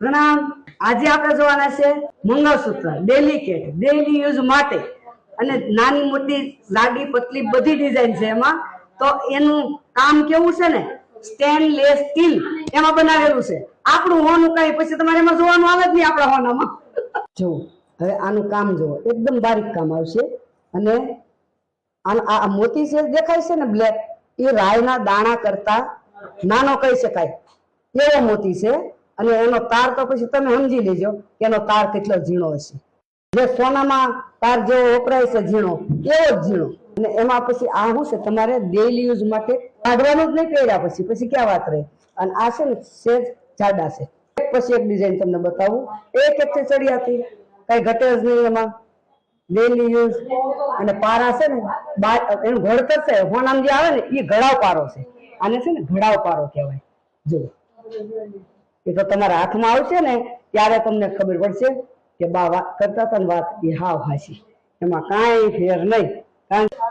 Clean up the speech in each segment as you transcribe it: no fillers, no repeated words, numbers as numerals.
પ્રણામ। આજે આપણે જોવાના છે મંગળસૂત્ર ડેલિકેટ ડેલી યુઝ માટે અને નાની મોટી લાડી પતલી બધી ડિઝાઇન છે એમાં। તો એનું કામ કેવું છે ને, સ્ટેનલેસ સ્ટીલ એમાં બનાવેલું છે। આપણું હોનું કઈ પછી તમારે એમાં જોવાનું આવે જ નહીં આપણા હોનામાં। જો હવે આનું કામ જો એકદમ બારીક કામ આવશે અને આ મોતી છે દેખાય છે ને બ્લેક, એ રાયના દાણા કરતા નાનો કહી શકાય એવો મોતી છે। અને એનો તાર તો પછી તમે સમજી લેજો કે એનો તાર કેટલો ઝીણો હશે। જે સોનામાં તાર જેવો વપરાય છે ઝીણો, એવો જ ઝીણો। અને એમાં પછી આ શું છે, તમારે ડેઈલી યુઝ માટે કાઢવાનું જ નહીં પહેર્યા પછી ક્યાં વાત રહે। અને આ છે ને સેજ જાડા છે। એક પછી એક ડિઝાઇન તમને બતાવું, એક ચડિયાતી કઈ ઘટે જ નહીં એમાં। ડેઈલી યુઝ અને પારા છે ને એનું ઘડતર છે હોનામ જે આવે ને એ ઘડાવ પારો છે। આને છે ને ઘડાવ પારો કહેવાય। જો એ તો તમારા હાથમાં આવશે ને ત્યારે તમને ખબર પડશે કે બા વાત કરતા હતા ને વાત એ હાવ હાચી, એમાં કાંઈ ફેર નહીં।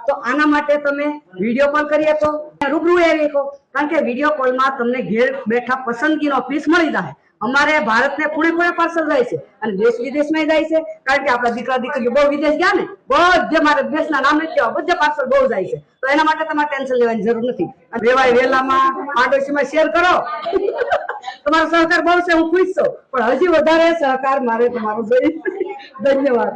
તો આના માટે તમે વિડીયો કોલ કરી શકો, રૂબરૂ આવી શકો, કારણ કે વિડીયો કોલમાં તમને ઘેર બેઠા પસંદગીનો પીસ મળી જાય। અમારે ભારતને ખૂણે ખૂણે પાર્સલ જાય છે અને દેશ વિદેશમાં જાય છે, કારણ કે આપણા દીકરા દીકરીઓ બહુ વિદેશ ગયા ને, બધે મારે દેશના નામ નથી કહેવા, બધે પાર્સલ બહુ જાય છે। તો એના માટે તમારે ટેન્શન લેવાની જરૂર નથી। અને રેવાય વેલામાં પાડોશીમાં શેર કરો તમારો સહકાર બહુ છે, હું ખુશ છું, પણ હજી વધારે સહકાર મારે તમારો જોઈએ। ધન્યવાદ।